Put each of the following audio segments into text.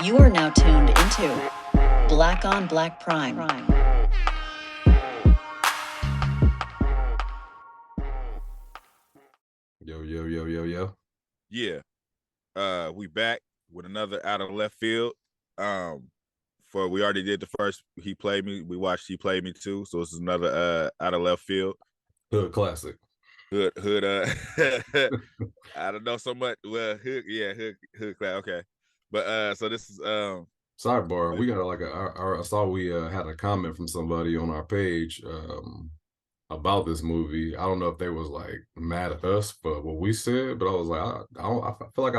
You are now tuned into Black on Black Prime. Yo. Yeah. We back with another out of left field. We already did the first He Played Me. We watched He Played Me too. So this is another out of left field. Hood classic. Hood I don't know so much. Well, hood class. Okay. But so this is sidebar. We got I saw we had a comment from somebody on our page about this movie. I don't know if they was like mad at us for what we said, but I was like, I feel like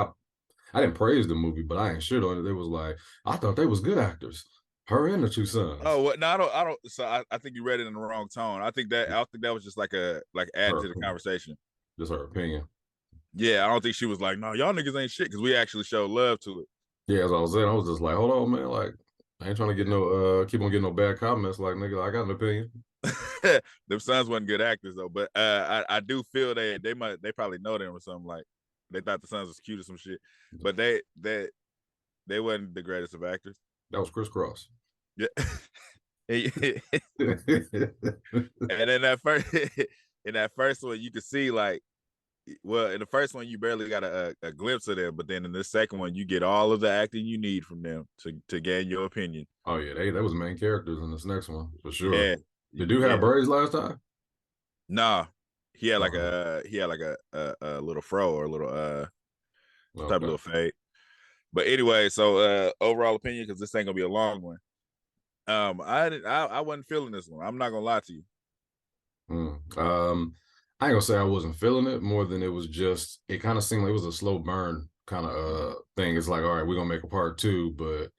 I didn't praise the movie, but I ain't shit on it. They was like, I thought they was good actors. Her and the two sons. Oh, well, no, I don't. So I think you read it in the wrong tone. I think that was just like adding to the conversation. Just her opinion. Yeah, I don't think she was like, no, y'all niggas ain't shit, because we actually showed love to it. Yeah, as I was saying, I was just like, hold on, man. Like, I ain't trying to get keep on getting no bad comments. Like, nigga, I got an opinion. Them sons wasn't good actors though, but I do feel they probably know them or something. Like they thought the sons was cute or some shit, but they wasn't the greatest of actors. That was Chris Cross. Yeah. And in that first one, you could see like, well, in the first one you barely got a glimpse of them, but then in the second one you get all of the acting you need from them to gain your opinion. Oh yeah, they was main characters in this next one for sure. Yeah. Did dude have braids last time? Nah, he had like a little fro or a little type of little fade. But anyway, so overall opinion, because this ain't gonna be a long one. I wasn't feeling this one. I'm not gonna lie to you. I ain't gonna say I wasn't feeling it more than it was just, it kind of seemed like it was a slow burn kind of thing. It's like, all right, we're gonna make a part 2, but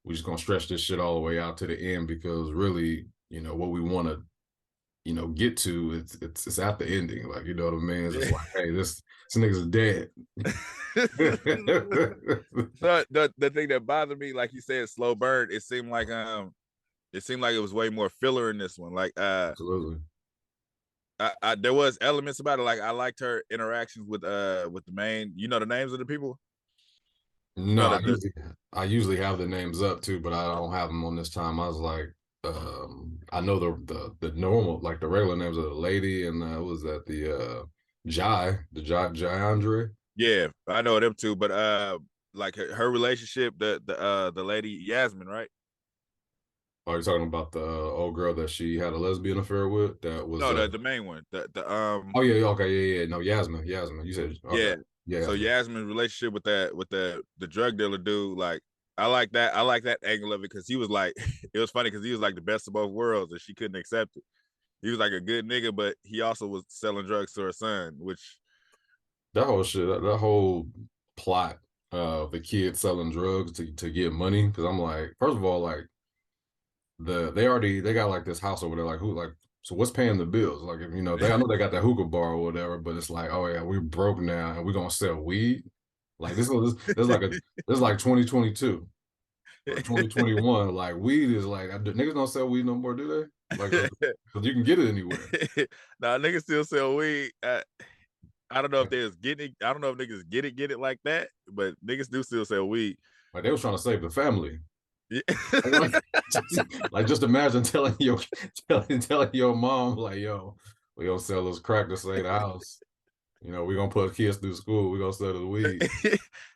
we're just gonna stretch this shit all the way out to the end, because really, what we want to, get to, it's at the ending. Like, you know what I mean? It's just like, hey, this nigga's dead. So the thing that bothered me, like you said, slow burn, it seemed like it was way more filler in this one. Like absolutely. There was elements about it. Like I liked her interactions with the main, the names of the people. No, I usually have the names up too, but I don't have them on this time. I was like, I know the normal, like the regular names of the lady, and was that the Jai Andre? Yeah, I know them too, but like her relationship, the lady Yasmin, right? Are you talking about the old girl that she had a lesbian affair with? That was the main one. Oh yeah, okay, yeah. No, Yasmin. You said okay. Yeah. So Yasmin's relationship with the drug dealer dude, like I like that angle of it, because he was like, it was funny because he was like the best of both worlds, and she couldn't accept it. He was like a good nigga, but he also was selling drugs to her son, which that whole shit, that whole plot of the kid selling drugs to get money. Because I'm like, first of all, like they got like this house over there, like who, like, so what's paying the bills? Like, I know they got that hookah bar or whatever, but it's like, oh yeah, we're broke now and we're gonna sell weed. Like this is like 2022 or 2021. Like weed is like, niggas don't sell weed no more, do they? Like, cause you can get it anywhere. Nah, niggas still sell weed. I don't know if they was getting it. I don't know if niggas get it like that, but niggas do still sell weed. Like they was trying to save the family. Yeah. like just imagine telling your mom, like, yo, we gonna sell this crack to save the house. We're gonna put kids through school, we're gonna sell the weed.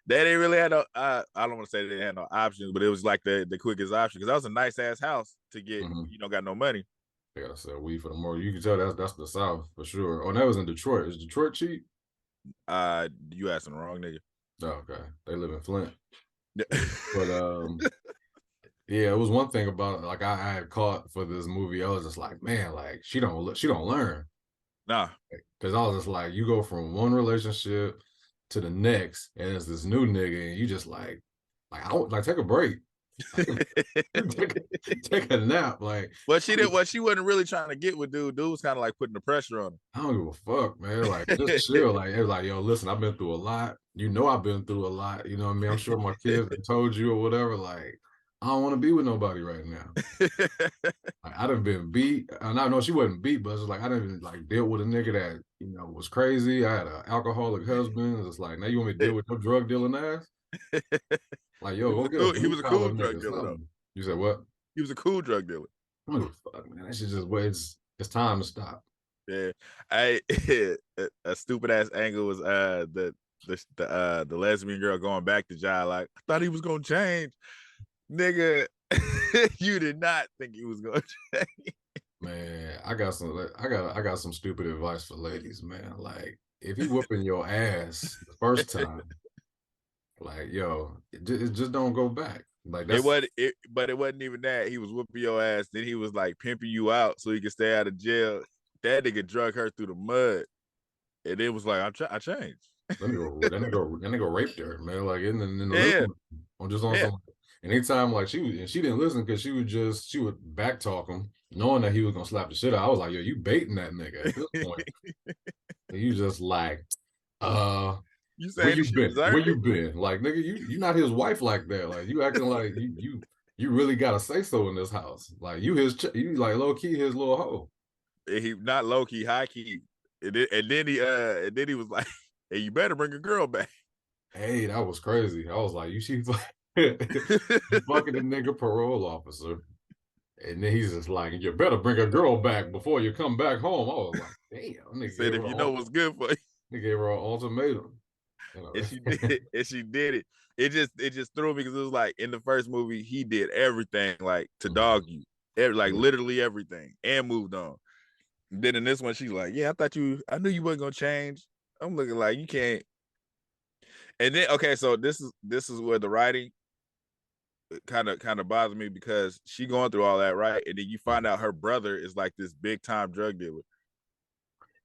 They didn't really have no I don't want to say they didn't have no options, but it was like the quickest option, because that was a nice ass house to get. You don't got no money. They gotta sell weed for the more. You can tell that's the South for sure. Oh, that was in Detroit. Is Detroit cheap? You asking the wrong nigga. Oh, okay. They live in Flint. But yeah, it was one thing about it, like I had caught for this movie. I was just like, man, like she don't learn. Nah, because I was just like, you go from one relationship to the next, and it's this new nigga, and you just like I don't like take a break, take a nap, like. But she didn't. What she wasn't really trying to get with dude. Dude was kind of like putting the pressure on him. I don't give a fuck, man. Like just chill. Like it was like, yo, listen, I've been through a lot. I've been through a lot. You know what I mean? I'm sure my kids have told you or whatever. Like, I don't want to be with nobody right now. Like, I done been beat. And I know she wasn't beat, but it's like I didn't like deal with a nigga that was crazy. I had an alcoholic husband. It's like, now you want me to deal with your drug dealing ass? Like, yo, go get a He blue was a collar cool drug nigga, dealer though. something. You said what? He was a cool drug dealer. Fuck, man. That shit just it's time to stop. Yeah, a stupid ass angle was the lesbian girl going back to Jai like, I thought he was gonna change, nigga. You did not think he was gonna change. Man, I got some stupid advice for ladies, man. Like, if he whooping your ass the first time, like, yo, it just don't go back. Like, that's but it wasn't even that. He was whooping your ass, then he was like pimping you out so he could stay out of jail. That nigga drug her through the mud, and it was like, I changed. that nigga raped her, man. Like in the living room, or just on Yeah. some. Anytime like she didn't listen because she would back talk him, knowing that he was gonna slap the shit out. I was like, yo, you baiting that nigga at this point. And you just like, You where saying you she been? deserved Where you it? been? Like, nigga, you not his wife like that. Like, you acting like you really gotta say so in this house. Like, you like low key his little hoe. He not low key, high key. And then he was like, hey, you better bring a girl back. Hey, that was crazy. I was like, you fucking the nigga parole officer. And then he's just like, you better bring a girl back before you come back home. I was like, damn. He said, if you know what's good for you. He gave her an ultimatum. You know? And she did. And she did it. It just threw me because it was like in the first movie, he did everything like to dog you. Like literally everything, and moved on. And then in this one, she's like, yeah, I knew you wasn't gonna change. I'm looking like you can't. And then okay, so this is where the writing kind of bothers me because she going through all that, right? And then you find out her brother is like this big time drug dealer.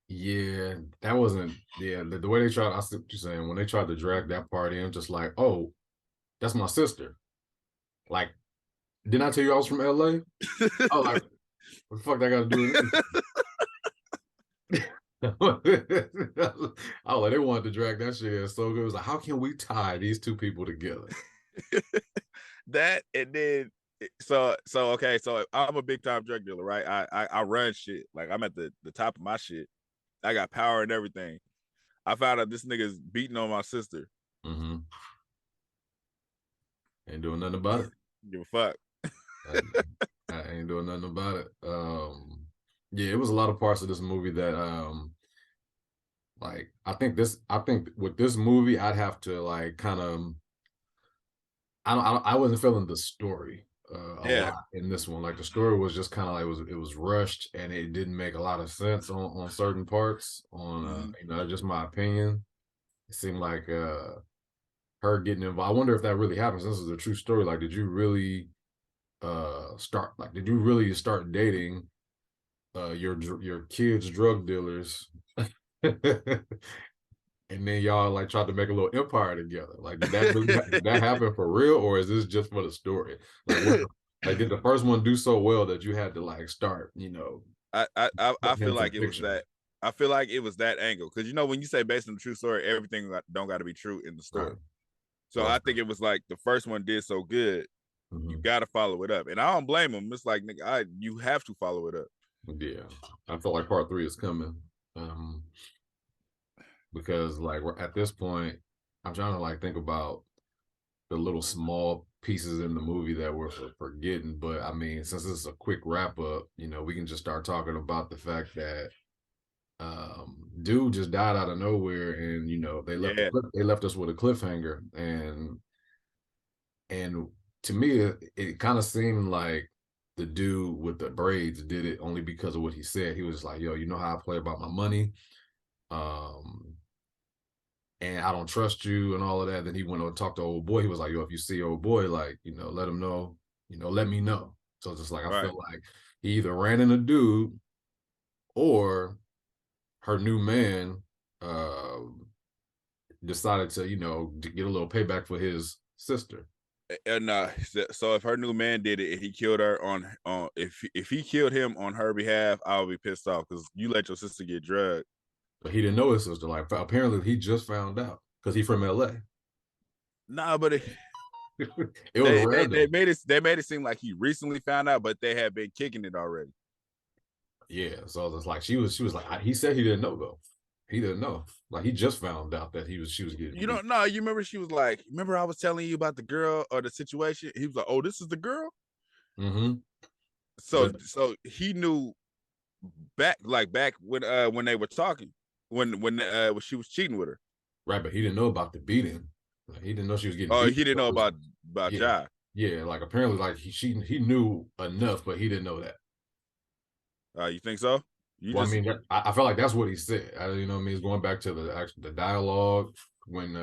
Yeah, that wasn't. Yeah, the way they tried. I see what you're saying. When they tried to drag that part in, just like, oh, that's my sister. Like, didn't I tell you I was from LA? Oh, like, what the fuck that got to do with anything? Oh, like, they wanted to drag that shit in so good. It was like, how can we tie these two people together? That and then so okay, so I'm a big time drug dealer, right? I run shit. Like I'm at the top of my shit. I got power and everything. I found out this nigga's beating on my sister. Mm-hmm. Ain't doing nothing about it. Give a fuck. I ain't doing nothing about it. Yeah, it was a lot of parts of this movie that like I think with this movie I'd have to like kind of I wasn't feeling the story a lot in this one. Like the story was just kind of like it was rushed and it didn't make a lot of sense on certain parts. Just my opinion. It seemed like her getting involved. I wonder if that really happens. This is a true story. Like, did you really start dating your kids' drug dealers? And then y'all like tried to make a little empire together. Like, did that happen for real, or is this just for the story? Like, did the first one do so well that you had to like start? I feel like it was that. I feel like it was that angle because when you say based on the true story, everything don't got to be true in the story. Right. So I think it was like the first one did so good, you got to follow it up, and I don't blame him. It's like nigga, you have to follow it up. Yeah, I feel like part 3 is coming. Because like at this point, I'm trying to like think about the little small pieces in the movie that we're forgetting. But I mean, since this is a quick wrap up, we can just start talking about the fact that dude just died out of nowhere, and they left us with a cliffhanger, and to me, it kind of seemed like the dude with the braids did it only because of what he said. He was like, yo, you know how I play about my money. And I don't trust you and all of that. Then he went and talked to old boy. He was like, yo, if you see old boy, like, let him know, let me know. So it's just like, I feel like he either ran into dude or her new man decided to, to get a little payback for his sister. And so if her new man did it and he killed her on if he killed him on her behalf, I would be pissed off because you let your sister get drugged. But he didn't know his sister. Like apparently he just found out because he's from LA. Nah, but it was random. They made it seem like he recently found out, but they had been kicking it already. Yeah, so it's like she was like he said he didn't know though. He didn't know. Like he just found out that she was getting. You don't know. You remember she was like, remember I was telling you about the girl or the situation? He was like, oh, this is the girl. Mm-hmm. So he knew back when they were talking when she was cheating with her. Right, but he didn't know about the beating. Like, he didn't know she was getting. Oh, beat. He didn't know about yeah. Jai. Yeah, like apparently, like he knew enough, but he didn't know that. You think so? I mean, I felt like that's what he said. You know what I mean? He's going back to the dialogue when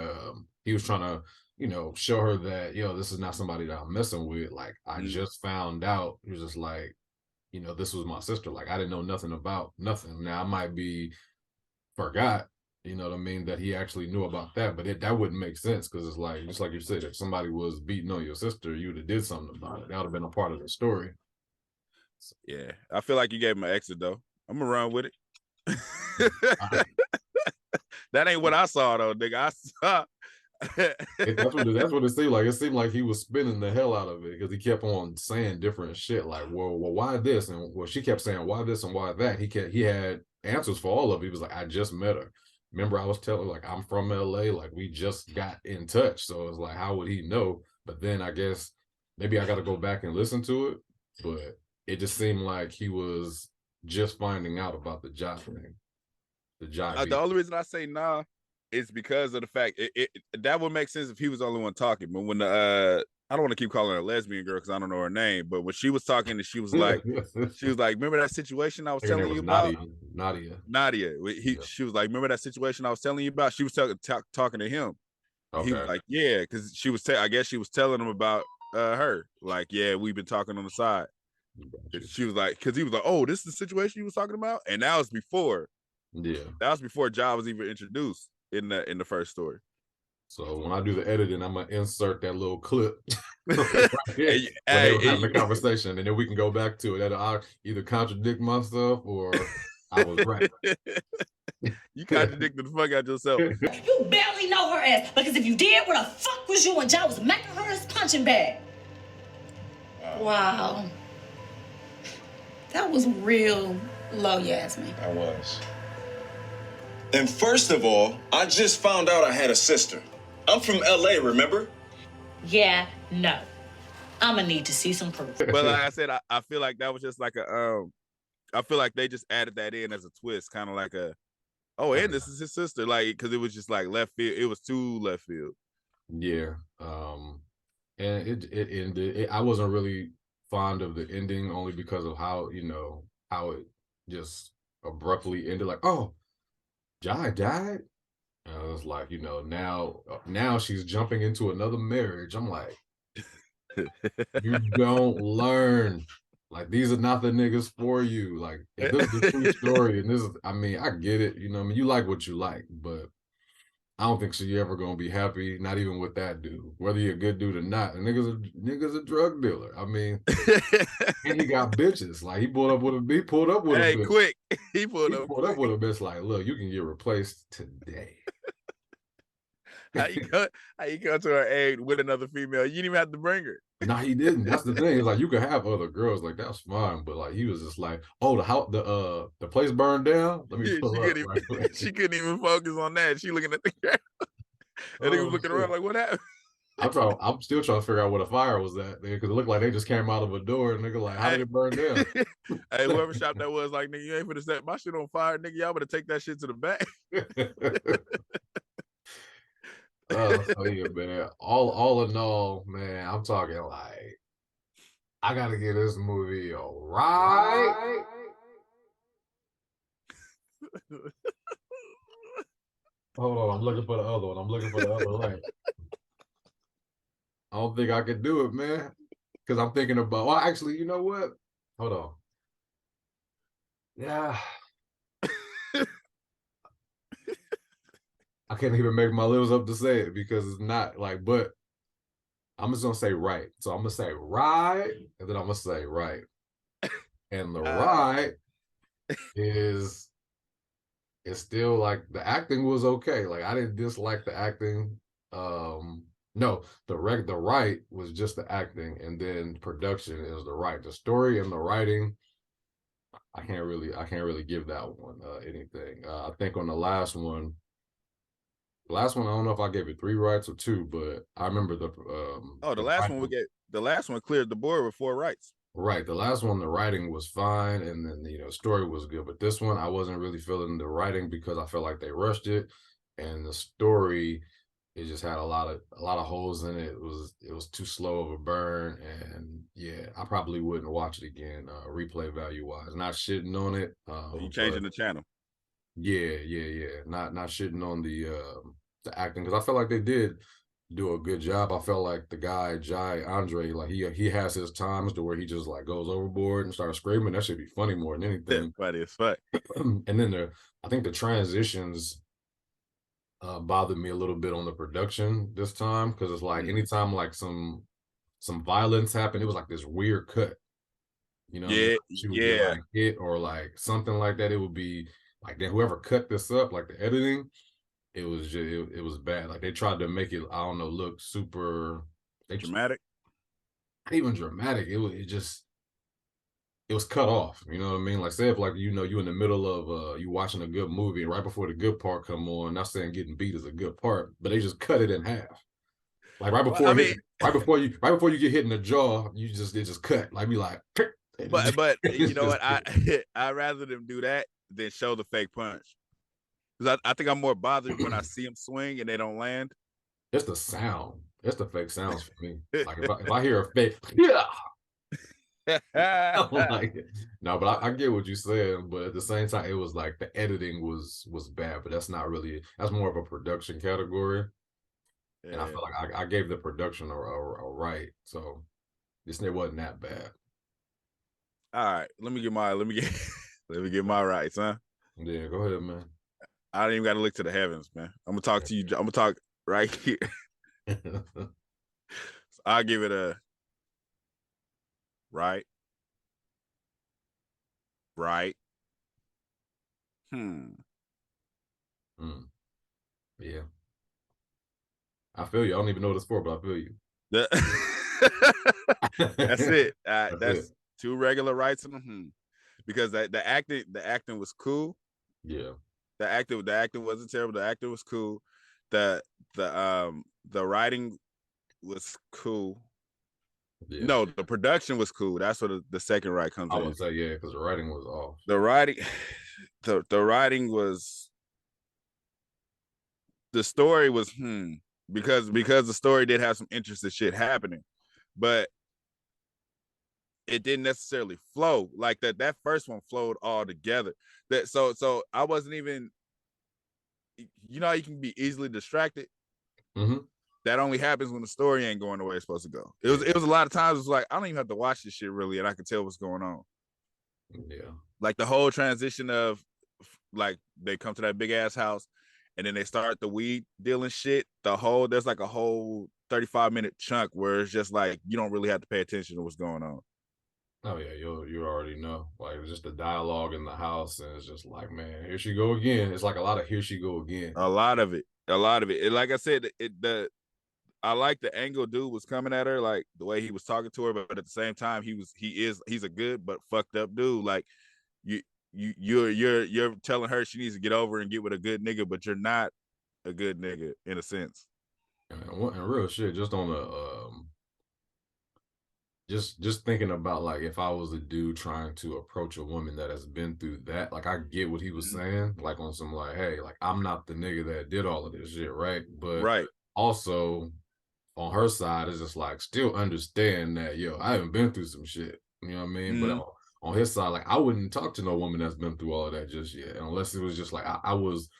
he was trying to, show her that, this is not somebody that I'm messing with. Like, I just found out. He was just like, this was my sister. Like, I didn't know nothing about nothing. Now, I might be forgot, you know what I mean, that he actually knew about that. But that wouldn't make sense because it's like, just like you said, if somebody was beating on your sister, you would have did something about it. That would have been a part of the story. Yeah, I feel like you gave him an exit, though. I'm gonna run with it. That ain't what I saw, though, nigga. I saw. That's what it seemed like. It seemed like he was spinning the hell out of it because he kept on saying different shit, like, well, why this? And she kept saying, why this and why that? He had answers for all of it. He was like, I just met her. Remember, I was telling her, like, I'm from LA, like we just got in touch. So it's like, how would he know? But then I guess maybe I got to go back and listen to it. But it just seemed like he was just finding out about the Jai thing. The only reason I say nah is because of the fact that would make sense if he was the only one talking. But when I don't want to keep calling her a lesbian girl because I don't know her name, but when she was talking and she was like, remember that situation I was telling you about? Nadia. She was like, remember that situation I was telling you about? She was talking to him. Okay. He was like, yeah, because she was I guess she was telling him about her. Like, yeah, we've been talking on the side. She was like, because he was like, oh, this is the situation you was talking about, and that was before. Yeah, that was before Jai was even introduced in the first story. So when I do the editing, I'm gonna insert that little clip right when they were having the conversation, and then we can go back to it. That'll I'll either contradict myself or I was right. You contradicted the fuck out yourself. You barely know her ass, because if you did, where the fuck was you when Jai was making her his punching bag? Wow. That was real low, Yasmin. I was. And first of all, I just found out I had a sister. I'm from LA, remember? Yeah, no. I'm gonna need to see some proof. But like I said, I feel like that was just like I feel like they just added that in as a twist, kind of like and this is his sister, like, because it was just like left field. It was too left field. Yeah. And it ended. I wasn't really fond of the ending only because of how it just abruptly ended. Like, oh, Jai died. And I was like, now she's jumping into another marriage. I'm like, you don't learn. Like, these are not the niggas for you. Like, if this is a true story, and I get it. You like what you like, but I don't think she's ever gonna be happy. Not even with that dude, whether you're a good dude or not. The nigga's a drug dealer. I mean, and he got bitches. Like, he pulled up with a bitch. Quick. He pulled up with a bitch. Like, look, you can get replaced today. How you go to her aid with another female? You didn't even have to bring her. No, he didn't. That's the thing. It's like, you could have other girls, like, that's fine, but like, he was just like, oh, the place burned down. Let me pull up. She couldn't even focus on that. She looking at the ground. And he was looking around like, what happened? I'm still trying to figure out where the fire was at, because it looked like they just came out of a door, and nigga, like, how did it burn down? Hey, whoever shop that was like, nigga, you ain't finna set my shit on fire, nigga. Y'all better take that shit to the back. So yeah, man. All in all, man, I'm talking like, I gotta get this movie right. Hold on, I'm looking for the other one. I'm looking for the other link. I don't think I can do it, man, because I'm thinking about. Well, actually, you know what? Hold on. Yeah. I can't even make my lips up to say it because it's not like, but I'm just gonna say right. So I'm gonna say right, and then I'm gonna say right. And the right is still like, the acting was okay. Like, I didn't dislike the acting. No, the right was just the acting, and then production is the right. The story and the writing, I can't really give that one anything. I think on the last one, I don't know if I gave it 3 rights or 2, but I remember the the last one cleared the board with 4 rights. Right. The last one, the writing was fine, and then the story was good. But this one, I wasn't really feeling the writing because I felt like they rushed it, and the story, it just had a lot of holes in it. It was too slow of a burn, and yeah, I probably wouldn't watch it again, replay value wise. Not shitting on it. So you changing the channel? Yeah. Not shitting on the acting, because I felt like they did do a good job. I felt like the guy Jai Andre, like he has his times to where he just like goes overboard and starts screaming. That should be funny more than anything. Funny as fuck. And then I think the transitions bothered me a little bit on the production this time, because it's like anytime like some violence happened, it was like this weird cut. You know, she would get like hit or like something like that. It would be like that. Whoever cut this up, like the editing, it was just it was bad. Like they tried to make it, I don't know, look super dramatic. Not even dramatic. It was cut off. You know what I mean? Like say if like you in the middle of you watching a good movie and right before the good part come on, not saying getting beat is a good part, but they just cut it in half. Like right before right before you get hit in the jaw, it just cut. Like be like but you know what? I rather them do that than show the fake punch. Because I think I'm more bothered when I see them swing and they don't land. It's the sound. It's the fake sounds for me. Like if I hear a fake, yeah. Like, no, but I get what you're saying. But at the same time, it was like the editing was bad. But that's more of a production category. Yeah. And I feel like I gave the production a right. So it wasn't that bad. All right, let me get my rights, huh? Yeah, go ahead, man. I don't even got to look to the heavens, man. I'm gonna talk to you. I'm gonna talk right here. So I'll give it a right. Yeah. I feel you. I don't even know what it's for, but I feel you. That's it. That's 2 regular rights and because the acting was cool. Yeah. The acting wasn't terrible. The acting was cool. The writing was cool. Yeah. No, the production was cool. That's what the second right comes in. I would say yeah, because the writing was off. The writing was. The story was because the story did have some interesting shit happening, but it didn't necessarily flow like that. That first one flowed all together. So I wasn't even, you know, you can be easily distracted. Mm-hmm. That only happens when the story ain't going the way it's supposed to go. It was a lot of times. It was like I don't even have to watch this shit really, and I can tell what's going on. Yeah, like the whole transition of like they come to that big ass house, and then they start the weed dealing shit. There's like a whole 35-minute chunk where it's just like you don't really have to pay attention to what's going on. Oh yeah, you already know. Like just the dialogue in the house, and it's just like, man, here she go again. It's like a lot of here she go again. A lot of it. And like I said, I like the angle dude was coming at her, like the way he was talking to her, but at the same time, he's a good but fucked up dude. Like you're telling her she needs to get over and get with a good nigga, but you're not a good nigga in a sense. And real shit, just on the just thinking about like if I was a dude trying to approach a woman that has been through that, like I get what he was saying, like on some like, hey, like I'm not the nigga that did all of this shit, right? But also on her side is just like still understand that I haven't been through some shit, you know what I mean? But on his side, like I wouldn't talk to no woman that's been through all of that just yet, unless it was just like I was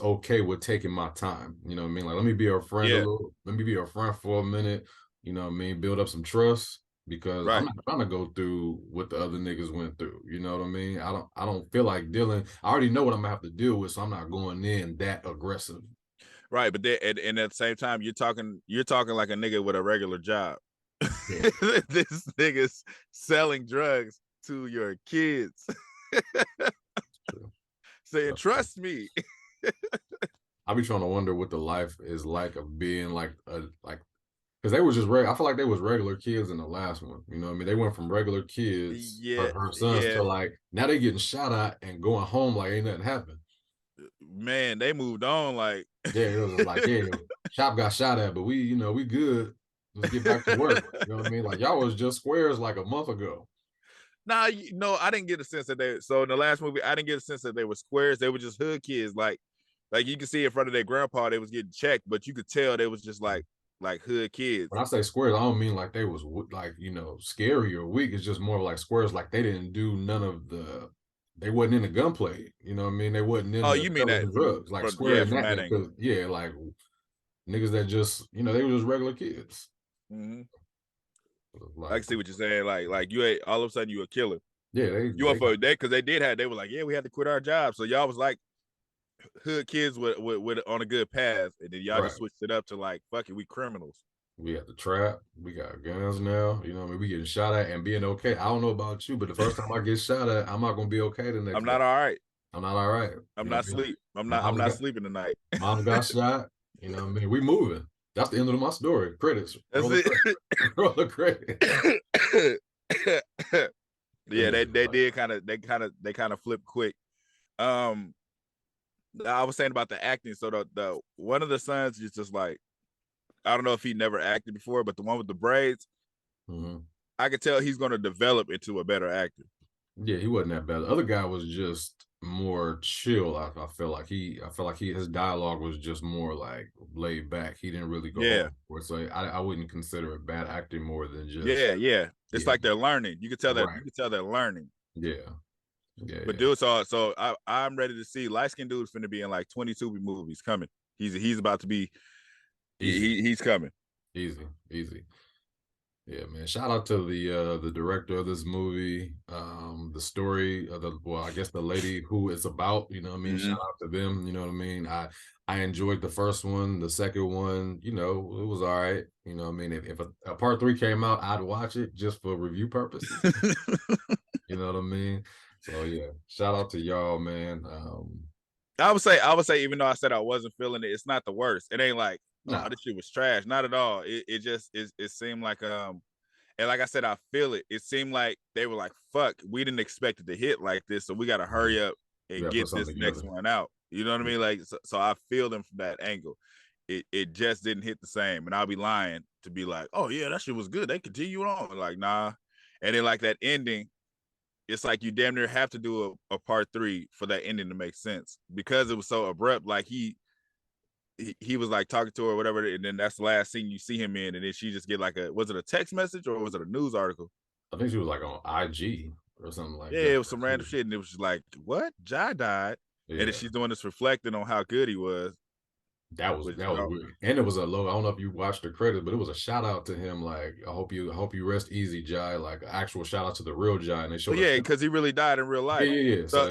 okay with taking my time, you know what I mean? Like let me be her friend let me be her friend for a minute. You know what I mean? Build up some trust, because I'm not trying to go through what the other niggas went through. You know what I mean? I don't feel like dealing. I already know what I'm gonna have to deal with, so I'm not going in that aggressive. Right, but and at the same time, you're talking like a nigga with a regular job. Yeah. This nigga's selling drugs to your kids. Saying, trust me. I be trying to wonder what the life is like of being like Because they was just I feel like they was regular kids in the last one. You know what I mean? They went from regular kids, her sons, to like now they getting shot at and going home like ain't nothing happened. Man, they moved on like yeah, it was like, yeah, Chop got shot at, but we good. Let's get back to work. You know what I mean? Like y'all was just squares like a month ago. Nah, no, I didn't get a sense that they. So in the last movie, I didn't get a sense that they were squares. They were just hood kids. Like you can see in front of their grandpa, they was getting checked, but you could tell they was just like hood kids. When I say squares, I don't mean like they was like scary or weak. It's just more like squares. Like they didn't do none of the. They wasn't in the gunplay. You know what I mean? They wasn't in. Oh, you mean that drugs? Like square from that angle. Yeah, like niggas that just they were just regular kids. Mm-hmm. I can see what you're saying. Like you ain't all of a sudden you a killer. Yeah, you went for because they were like, yeah, we had to quit our job. So y'all was like hood kids with on a good path, and then y'all just switched it up to like, fuck it, we criminals. We got the trap. We got guns now. You know what I mean? We getting shot at and being okay. I don't know about you, but the first time I get shot at, I'm not gonna be okay the next. I'm not all right. I'm not all right. I'm not sleep. I'm not sleeping tonight. Mom got shot. You know what I mean? We moving. That's the end of my story. Credits. That's it. Roll the credits. Yeah, they kind of flipped quick. I was saying about the acting. So the one of the sons is just like, I don't know if he never acted before, but the one with the braids, I could tell he's going to develop into a better actor. Yeah, he wasn't that bad. The other guy was just more chill. I feel like his dialogue was just more like laid back. He didn't really go overboard. So I wouldn't consider it bad acting more than just It's like they're learning. You can tell that you can tell they're learning. But dude, so I'm ready to see light skinned dude's finna be in like 22 movies coming. He's about to be he's coming. Easy. Yeah, man. Shout out to the director of this movie. The story of I guess the lady who it's about, you know what I mean? Shout out to them, you know what I mean? I enjoyed the first one. The second one, it was all right. You know what I mean? If a part 3 came out, I'd watch it just for review purposes. You know what I mean? So yeah, shout out to y'all, man. I would say, even though I said I wasn't feeling it, it's not the worst. It ain't like, oh, this shit was trash. Not at all. It just seemed like and like I said, I feel it. It seemed like they were like, fuck, we didn't expect it to hit like this, so we gotta hurry up and get this next one out. You know what I mean? Like so I feel them from that angle. It just didn't hit the same. And I'll be lying to be like, oh yeah, that shit was good. They continue on. Like, nah. And then like that ending, it's like you damn near have to do a part 3 for that ending to make sense, because it was so abrupt. Like he was like talking to her or whatever, and then that's the last scene you see him in, and then she just get like was it a text message or was it a news article? I think she was like on IG or something like that. Yeah, it was some random shit, and it was just like, what? Jai died, and then she's doing this reflecting on how good he was. That was weird. And it was a low. I don't know if you watched the credits, but it was a shout out to him. Like, I hope you rest easy, Jai. Like an actual shout out to the real Jai. And they showed. Because he really died in real life. Yeah. So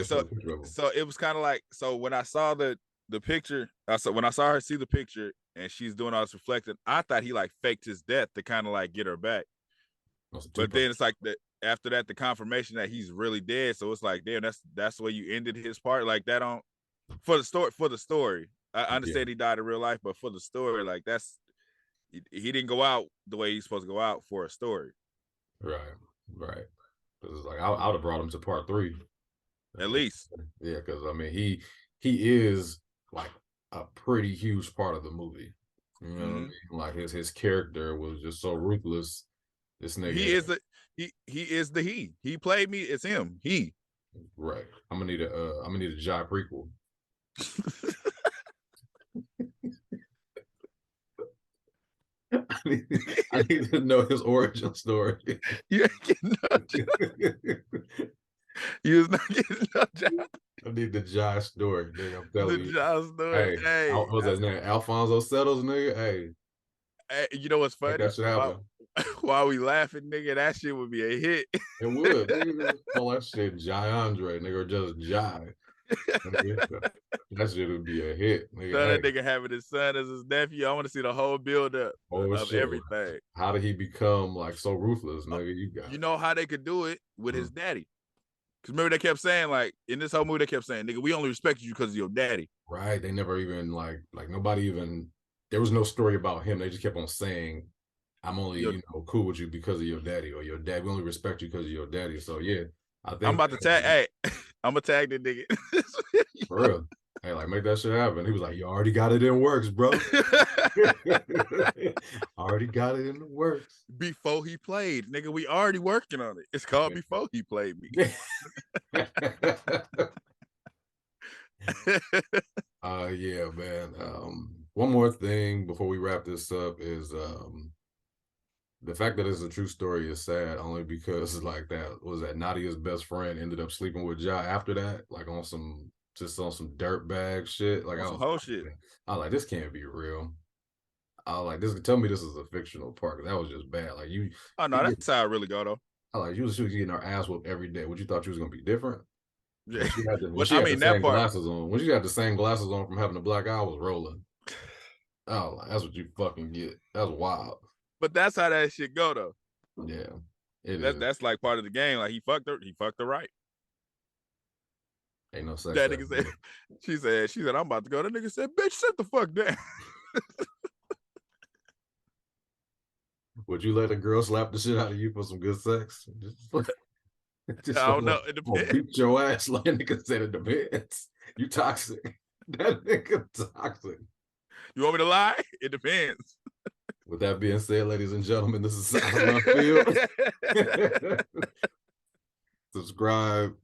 it was kind of like, so when I saw the picture, when I saw her see the picture and she's doing all this reflecting, I thought he like faked his death to kind of like get her back. But then it's like after that, the confirmation that he's really dead. So it's like, damn, that's the way you ended his part. Like that for the story. I understand he died in real life, but for the story, like he didn't go out the way he's supposed to go out for a story. Right. Because like I would have brought him to part 3, at least. Yeah, because I mean he is like a pretty huge part of the movie. You know what I mean? Like his character was just so ruthless. This nigga. He is the he. He played me. It's him. He. Right. I'm gonna need a Jai prequel. I need to know his origin story. You ain't getting no job. You was not getting no job. I need the Jai story, nigga. I'm telling you. The Jai story. Hey, what's his name? Alfonso Settles, nigga. Hey, you know what's funny? That should happen. While we laughing, nigga, that shit would be a hit. It would. Nigga, call that shit Jai Andre, nigga, or just Jai. That shit would be a hit. Nigga. So that nigga having his son as his nephew. I want to see the whole build up of everything. How did he become like so ruthless, nigga? You know how they could do it with his daddy. Because remember, they kept saying, like, in this whole movie, they kept saying, nigga, we only respect you because of your daddy. Right. They never even, like nobody even, there was no story about him. They just kept on saying I'm only cool with you because of your daddy, or your dad. We only respect you because of your daddy. So yeah, I think I'm about to tag. Hey, I'm gonna tag that nigga. for real. Hey, like make that shit happen. He was like, "You already got it in works, bro. Already got it in the works." Before he played, nigga, we already working on it. It's called Before He Played Me. Yeah, man. One more thing before we wrap this up is the fact that it's a true story is sad, only because like that Nadia's best friend ended up sleeping with Ja after that, like on some dirt bag shit. Like some whole shit. I was like, this can't be real. I was like, this tell me this is a fictional part. That was just bad. Like you. Oh no, that's how I really go though. I like she was getting her ass whooped every day. What you thought she was gonna be different? Yeah. When she had the same glasses on. When she had the same glasses on from having a black eye, I was rolling. Oh, like, that's what you fucking get. That's wild. But that's how that shit go though. Yeah, that's like part of the game. Like he fucked her right. Ain't no sex. That nigga said, she said, I'm about to go. That nigga said, bitch, sit the fuck down. Would you let a girl slap the shit out of you for some good sex? I don't know. It depends. Beat your ass, like nigga said. It depends. You toxic. That nigga toxic. You want me to lie? It depends. With that being said, ladies and gentlemen, this is Sound of Left Field. Subscribe.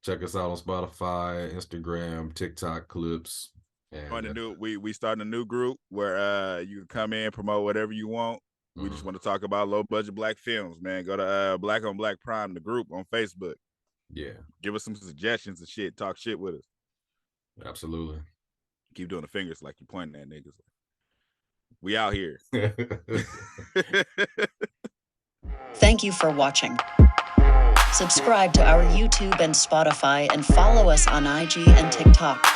Check us out on Spotify, Instagram, TikTok clips. And we starting a new group where you can come in, promote whatever you want. We just want to talk about low budget black films, man. Go to Black on Black Prime, the group on Facebook. Yeah. Give us some suggestions and shit. Talk shit with us. Absolutely. Keep doing the fingers like you pointing at niggas. We out here. Thank you for watching. Subscribe to our YouTube and Spotify and follow us on IG and TikTok.